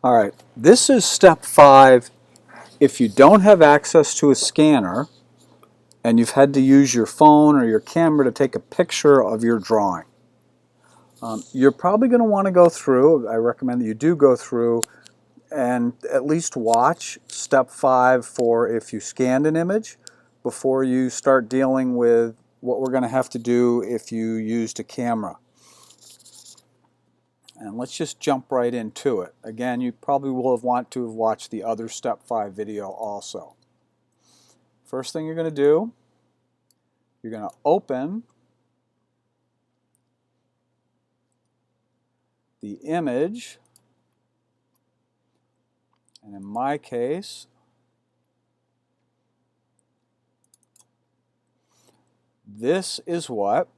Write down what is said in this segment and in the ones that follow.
All right, this is step 5. If you don't have access to a scanner and you've had to use your phone or your camera to take a picture of your drawing, you're probably going to want to go through, I recommend that you do go through and at least watch step 5 for if you scanned an image before you start dealing with what we're going to have to do if you used a camera. And let's just jump right into it. Again, you probably will want to have watched the other step 5 video also. First thing you're going to do, you're going to open the image, and in my case, this is what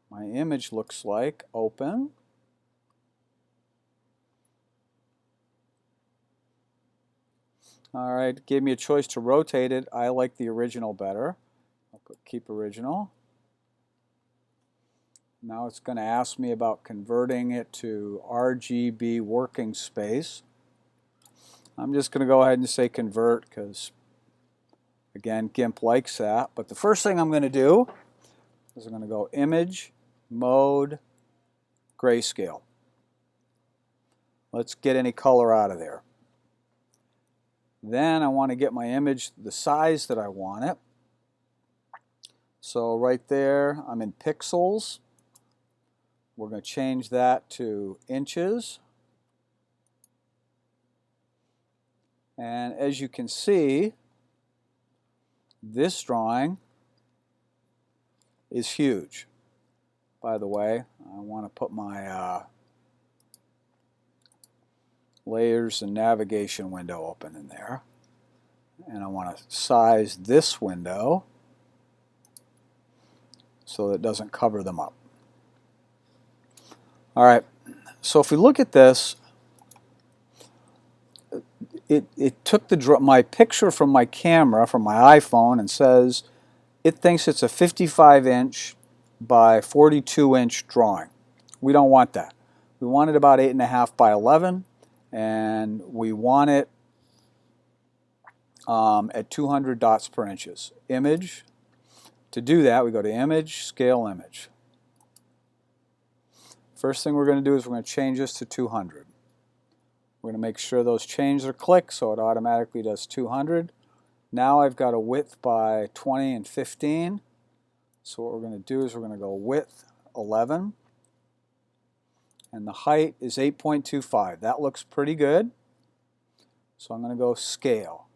my image looks like. Open. All right, gave me a choice to rotate it. I like the original better. I'll put keep original. Now it's going to ask me about converting it to RGB working space. I'm just going to go ahead and say convert because, again, Gimp likes that. But the first thing I'm going to do is I'm going to go Image, Mode, Grayscale. Let's get any color out of there. Then I want to get my image the size that I want it. So right there, I'm in pixels. We're going to change that to inches. And as you can see, this drawing is huge. By the way, I want to put my layers and navigation window open in there. And I want to size this window so that it doesn't cover them up. All right, so if we look at this, it took my picture from my camera, from my iPhone, and says it thinks it's a 55-inch by 42-inch drawing. We don't want that. We want it about 8.5 by 11, and we want it at 200 dots per inches. Image. To do that, we go to Image, Scale Image. First thing we're going to do is we're going to change this to 200. We're going to make sure those changes are clicked so it automatically does 200. Now I've got a width by 20 and 15. So what we're going to do is we're going to go width 11. And the height is 8.25. That looks pretty good. So I'm going to go scale.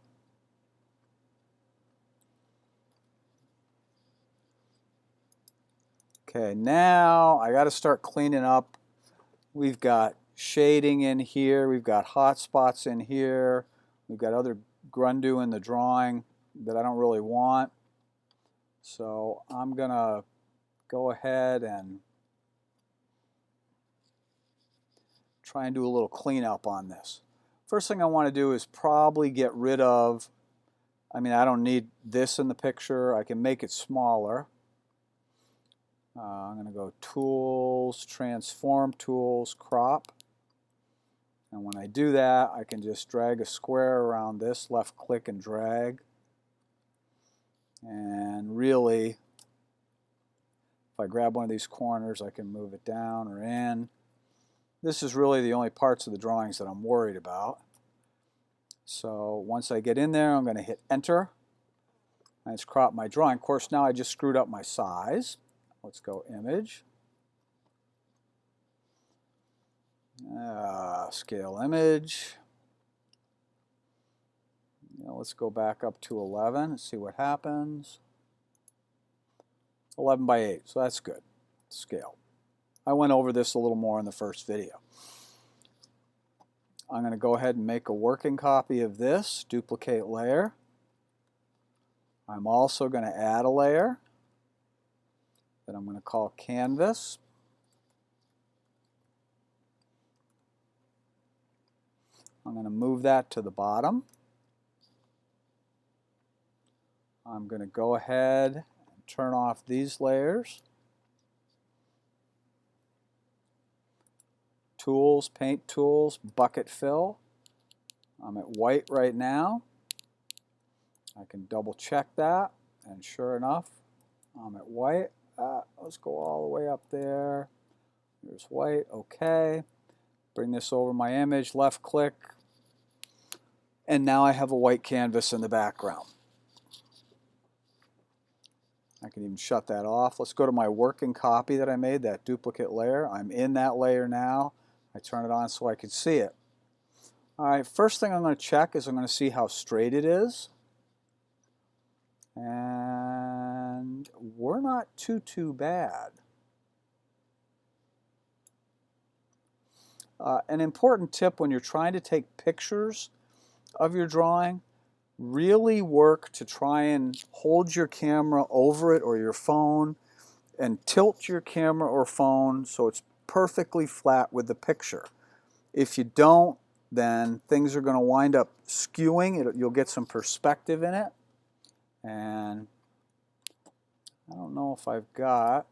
Okay, now I got to start cleaning up. We've got shading in here. We've got hot spots in here. We've got other grundu in the drawing that I don't really want. So I'm going to go ahead and try and do a little cleanup on this. First thing I want to do is probably get rid of, I don't need this in the picture. I can make it smaller. I'm going to go Tools, Transform Tools, Crop. And when I do that, I can just drag a square around this, left click and drag. And really, if I grab one of these corners, I can move it down or in. This is really the only parts of the drawings that I'm worried about. So once I get in there, I'm going to hit Enter. And it's cropped my drawing. Of course, now I just screwed up my size. Let's go Image. Scale Image. Now let's go back up to 11 and see what happens. 11 by 8, so that's good. Scale. I went over this a little more in the first video. I'm going to go ahead and make a working copy of this, duplicate layer. I'm also going to add a layer that I'm going to call Canvas. I'm going to move that to the bottom. I'm going to go ahead and turn off these layers. Tools, Paint Tools, Bucket Fill. I'm at white right now. I can double check that, and sure enough, I'm at white. Let's go all the way up there. Here's white, okay. Bring this over my image, left click, and now I have a white canvas in the background. I can even shut that off. Let's go to my working copy that I made, that duplicate layer. I'm in that layer now. I turn it on so I can see it. All right, first thing I'm going to check is I'm going to see how straight it is. And we're not too bad. An important tip when you're trying to take pictures of your drawing, really work to try and hold your camera over it or your phone and tilt your camera or phone so it's perfectly flat with the picture. If you don't, then things are going to wind up skewing. You'll get some perspective in it. And I don't know if I've got...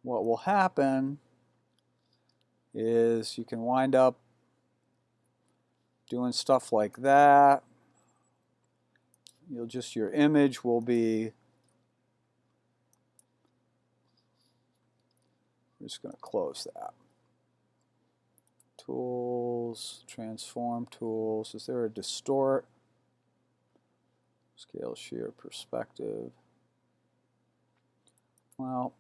What will happen is you can wind up doing stuff like that. Your image will be... I'm just going to close that. Tools, transform tools. Is there a distort? Scale, shear, perspective. Well,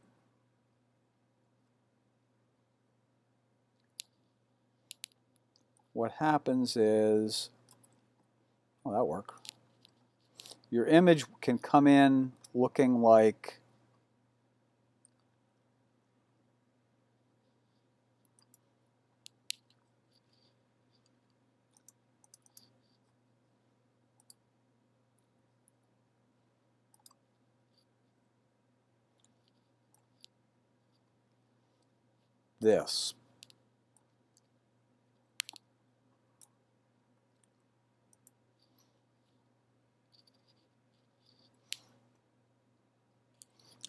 what happens is, oh, that worked. Your image can come in looking like this.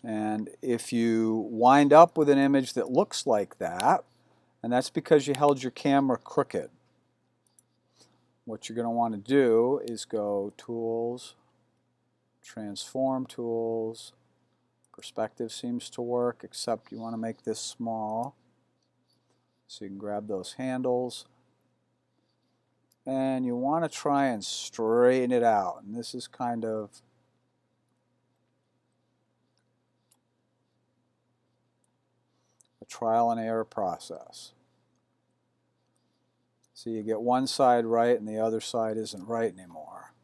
And if you wind up with an image that looks like that, and that's because you held your camera crooked, what you're going to want to do is go Tools, Transform Tools. Perspective seems to work, except you want to make this small. So you can grab those handles. And you want to try and straighten it out. And this is kind of a trial and error process. So you get one side right and the other side isn't right anymore.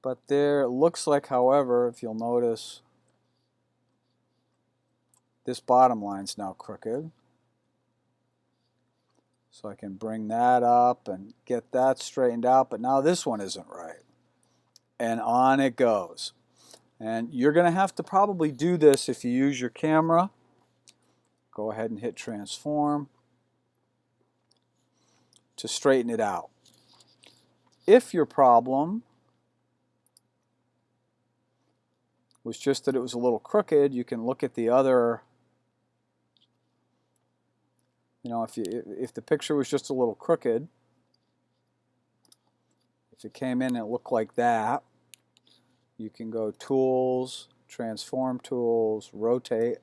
But there, it looks like, however, if you'll notice, this bottom line's now crooked. So I can bring that up and get that straightened out, but now this one isn't right. And on it goes. And you're going to have to probably do this if you use your camera. Go ahead and hit Transform to straighten it out. If your problem was just that it was a little crooked, you can look at the other. You know, if the picture was just a little crooked, if it came in and it looked like that, you can go Tools, Transform Tools, Rotate,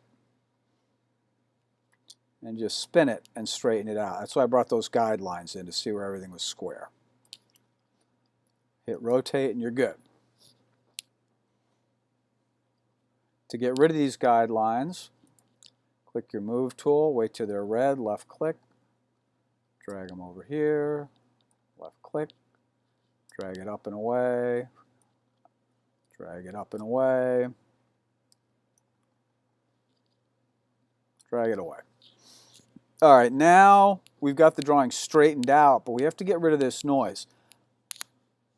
and just spin it and straighten it out. That's why I brought those guidelines in, to see where everything was square. Hit Rotate and you're good. To get rid of these guidelines, click your Move tool, wait till they're red, left click, drag them over here, left click, drag it up and away, drag it up and away, drag it away. All right, now we've got the drawing straightened out, but we have to get rid of this noise.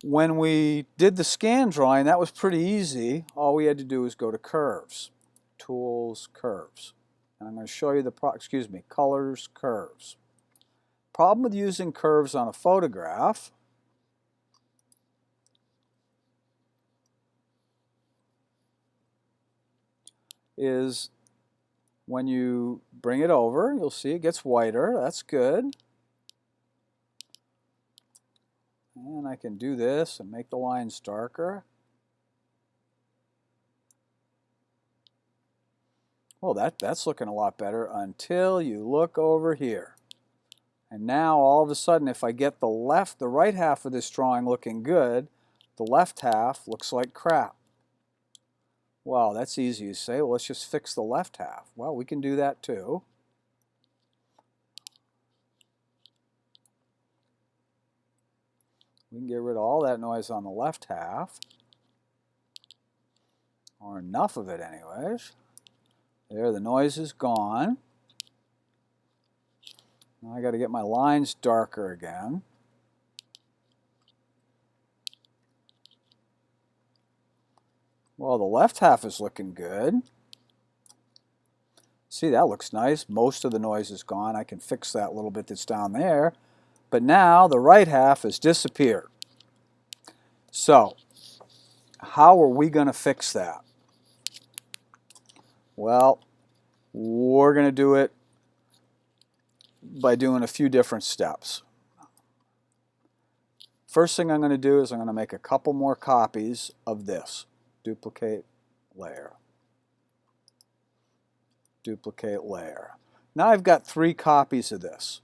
When we did the scan drawing, that was pretty easy. All we had to do was go to Curves, Tools, Curves. And I'm going to show you the, Colors, Curves. Problem with using curves on a photograph is when you bring it over, you'll see it gets whiter. That's good. And I can do this and make the lines darker. Well, that's looking a lot better until you look over here. And now all of a sudden, if I get the right half of this drawing looking good, the left half looks like crap. Well, that's easy to say. Well, let's just fix the left half. Well, we can do that too. We can get rid of all that noise on the left half, or enough of it anyways. There, the noise is gone. Now I got to get my lines darker again. Well, the left half is looking good. See, that looks nice. Most of the noise is gone. I can fix that little bit that's down there. But now the right half has disappeared. So, how are we going to fix that? Well, we're going to do it by doing a few different steps. First thing I'm going to do is I'm going to make a couple more copies of this. Duplicate layer. Duplicate layer. Now I've got 3 copies of this.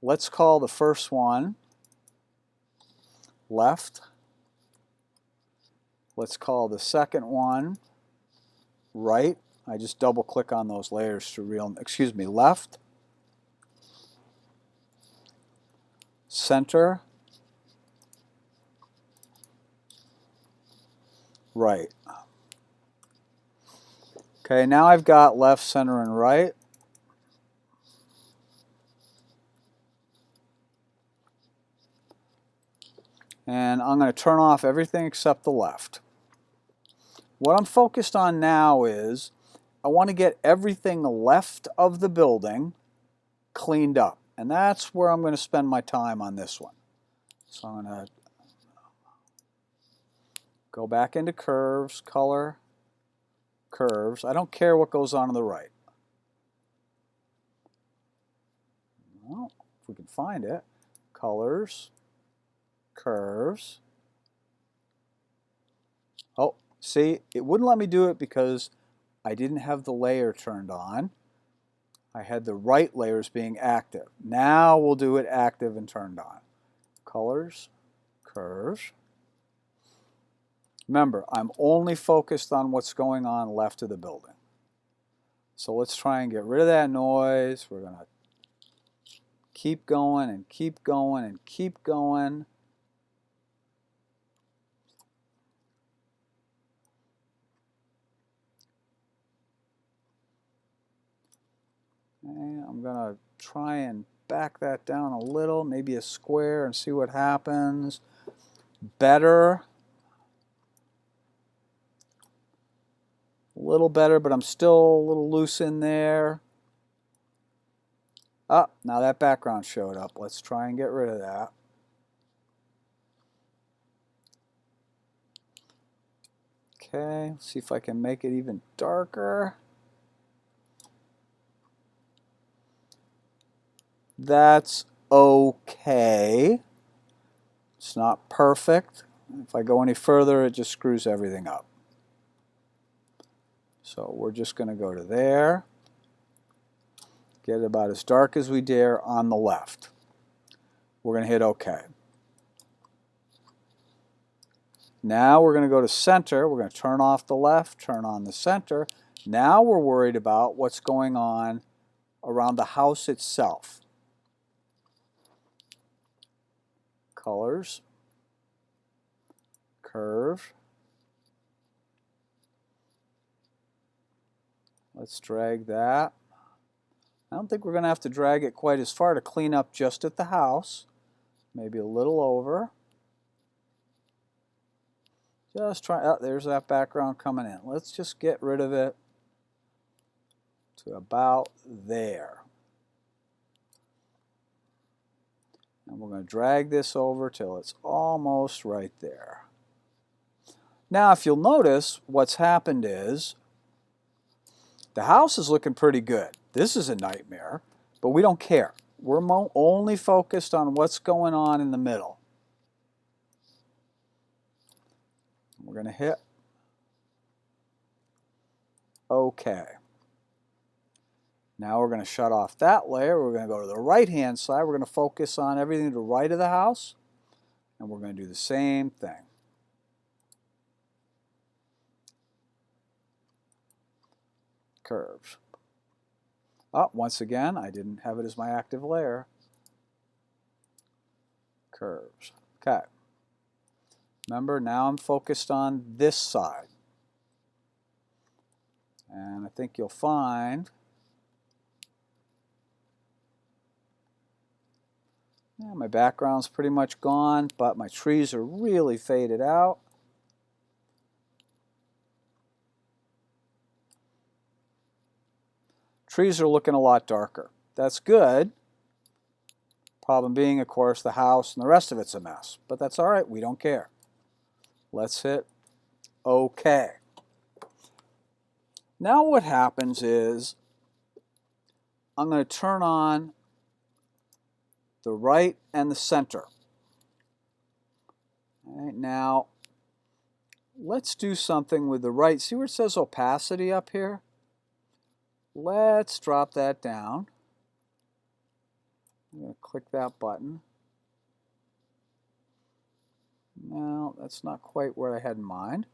Let's call the first one left. Let's call the second one right. I just double click on those layers to left, center, right. Okay, now I've got left, center, and right. And I'm going to turn off everything except the left. What I'm focused on now is I want to get everything left of the building cleaned up. And that's where I'm going to spend my time on this one. So I'm going to go back into curves, color, curves. I don't care what goes on the right. Well, if we can find it. Colors, curves. Oh, see, it wouldn't let me do it because I didn't have the layer turned on. I had the right layers being active. Now we'll do it active and turned on. Colors, curves. Remember, I'm only focused on what's going on left of the building. So let's try and get rid of that noise. We're going to keep going and keep going and keep going. Okay, I'm going to try and back that down a little, maybe a square, and see what happens. Better. A little better, but I'm still a little loose in there. Ah, now that background showed up. Let's try and get rid of that. Okay, let's see if I can make it even darker. That's okay. It's not perfect. If I go any further, it just screws everything up. So we're just going to go to there. Get it about as dark as we dare on the left. We're going to hit OK. Now we're going to go to center. We're going to turn off the left, turn on the center. Now we're worried about what's going on around the house itself. Colors, curve. Let's drag that. I don't think we're going to have to drag it quite as far to clean up just at the house. Maybe a little over. Just try, oh, there's that background coming in. Let's just get rid of it to about there. And we're going to drag this over till it's almost right there. Now, if you'll notice, what's happened is the house is looking pretty good. This is a nightmare, but we don't care. We're only focused on what's going on in the middle. We're going to hit OK. Now we're going to shut off that layer. We're going to go to the right-hand side. We're going to focus on everything to the right of the house. And we're going to do the same thing. Curves. Oh, once again, I didn't have it as my active layer. Curves. Okay. Remember, now I'm focused on this side. And I think you'll find my background's pretty much gone, but my trees are really faded out. Trees are looking a lot darker. That's good. Problem being, of course, the house and the rest of it's a mess. But that's all right. We don't care. Let's hit OK. Now what happens is I'm going to turn on the right and the center. All right, now, let's do something with the right. See where it says opacity up here? Let's drop that down. I'm going to click that button. No, that's not quite what I had in mind.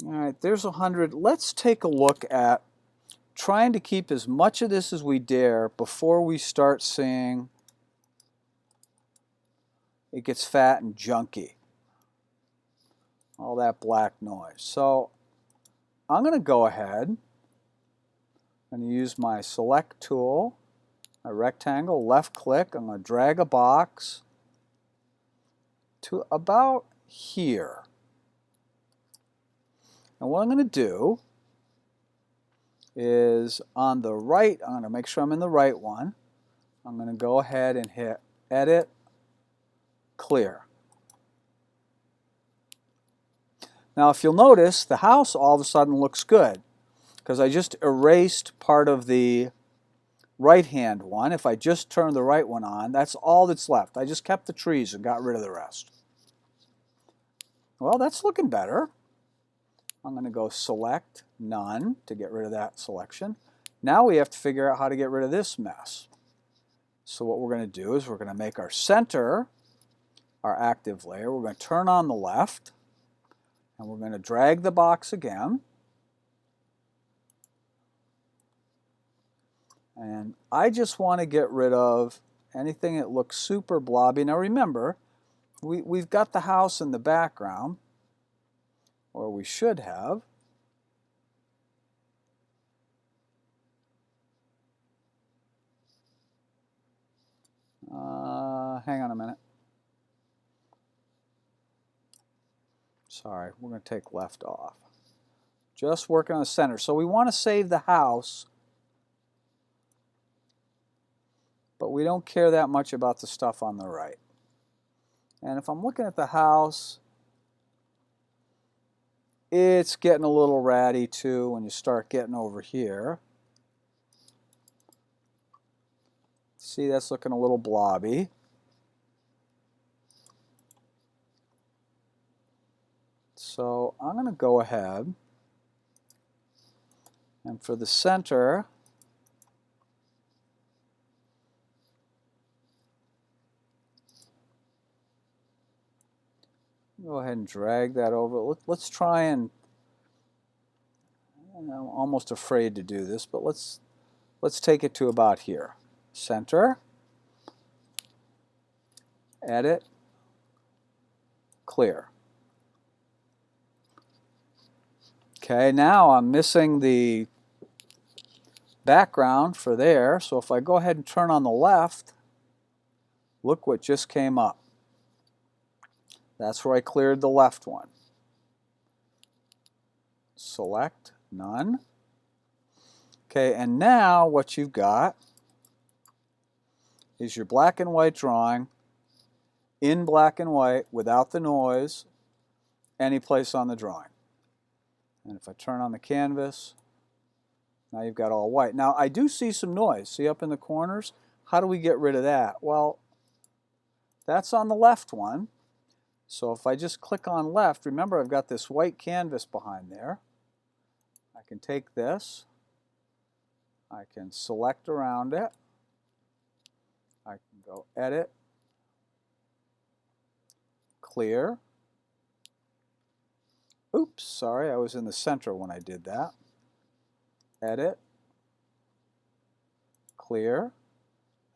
All right, there's 100. Let's take a look at trying to keep as much of this as we dare before we start seeing it gets fat and junky. All that black noise. So I'm going to go ahead and use my select tool, my rectangle, left click. I'm going to drag a box to about here. And what I'm going to do is on the right, I'm going to make sure I'm in the right one. I'm going to go ahead and hit Edit, Clear. Now if you'll notice, the house all of a sudden looks good because I just erased part of the right-hand one. If I just turn the right one on, that's all that's left. I just kept the trees and got rid of the rest. Well, that's looking better. I'm going to go Select None to get rid of that selection. Now we have to figure out how to get rid of this mess. So what we're going to do is we're going to make our center our active layer. We're going to turn on the left, and we're going to drag the box again. And I just want to get rid of anything that looks super blobby. Now remember, we've got the house in the background, or we should have. Hang on a minute. Sorry, we're going to take left off. Just working on the center. So we want to save the house, but we don't care that much about the stuff on the right. And if I'm looking at the house, it's getting a little ratty too when you start getting over here. See, that's looking a little blobby. So I'm going to go ahead and for the center, go ahead and drag that over. Let's try and, I'm almost afraid to do this, but let's take it to about here. Center, Edit, Clear. Okay, now I'm missing the background for there, so if I go ahead and turn on the left, look what just came up. That's where I cleared the left one. Select, None. Okay, and now what you've got is your black and white drawing in black and white without the noise any place on the drawing. And if I turn on the canvas, now you've got all white. Now I do see some noise. See up in the corners? How do we get rid of that? Well, that's on the left one. So if I just click on left, remember I've got this white canvas behind there. I can take this. I can select around it. I can go Edit, Clear. Oops, sorry, I was in the center when I did that. Edit, Clear.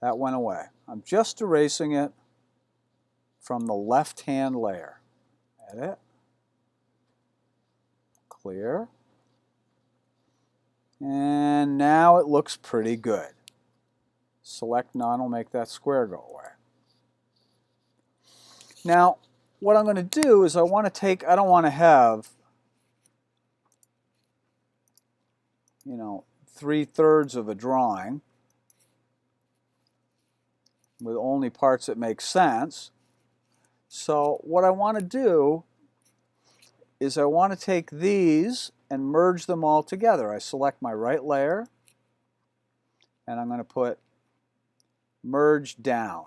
That went away. I'm just erasing it from the left-hand layer. Edit, Clear. And now it looks pretty good. Select None will make that square go away. Now, what I'm going to do is I don't want to have, 3/3 of a drawing with only parts that make sense. So what I want to do is I want to take these and merge them all together. I select my right layer and I'm going to put Merge Down.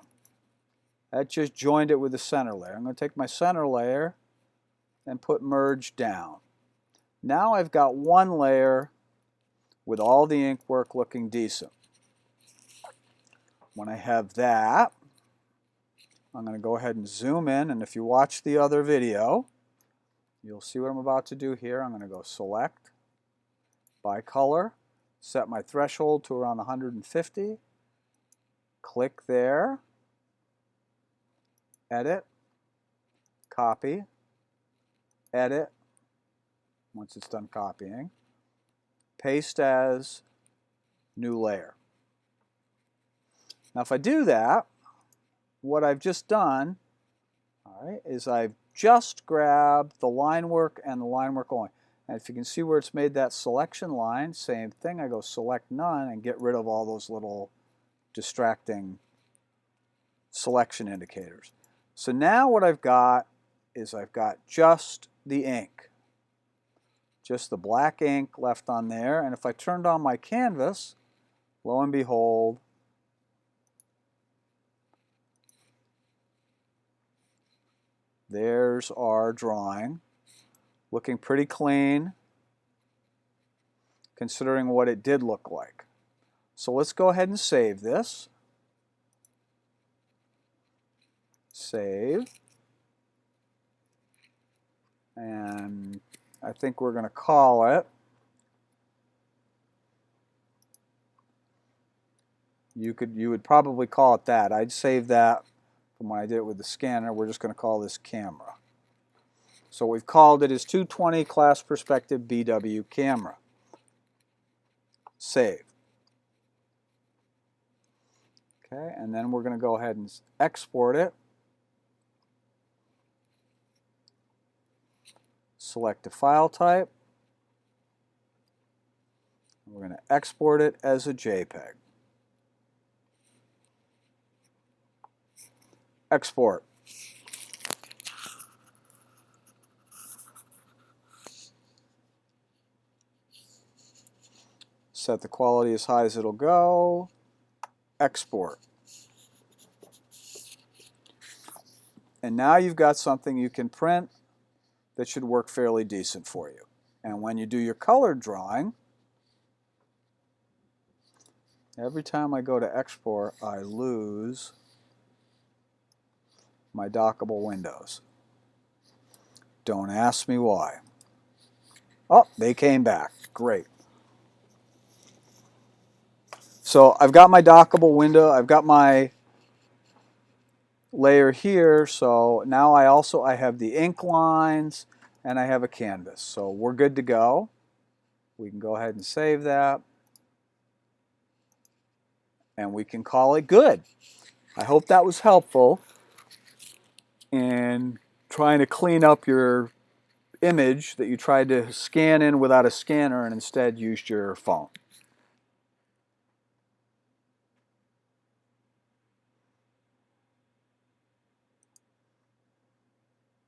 That just joined it with the center layer. I'm going to take my center layer and put Merge Down. Now I've got one layer with all the ink work looking decent. When I have that, I'm going to go ahead and zoom in, and if you watch the other video, you'll see what I'm about to do here. I'm going to go Select, by color, set my threshold to around 150, click there, Edit, Copy, Edit, once it's done copying, Paste as, New Layer. Now if I do that, what I've just done, all right, is I've just grabbed the line work and the line work only. And if you can see where it's made that selection line, same thing, I go Select None and get rid of all those little distracting selection indicators. So now what I've got is I've got just the ink. Just the black ink left on there, and if I turned on my canvas, lo and behold, there's our drawing, looking pretty clean, considering what it did look like. So let's go ahead and save this. Save. And I think we're going to call it, you would probably call it that. I'd save that from when I did it with the scanner. We're just going to call this Camera. So we've called it as 220 Class Perspective BW Camera. Save. Okay, and then we're going to go ahead and export it. Select a file type. We're going to export it as a JPEG. Export. Set the quality as high as it'll go. Export. And now you've got something you can print that should work fairly decent for you. And when you do your colored drawing, every time I go to export, I lose my dockable windows. Don't ask me why. Oh, they came back. Great. So I've got my dockable window. I've got my layer here. So now I have the ink lines and I have a canvas. So we're good to go. We can go ahead and save that. And we can call it good. I hope that was helpful in trying to clean up your image that you tried to scan in without a scanner and instead used your phone.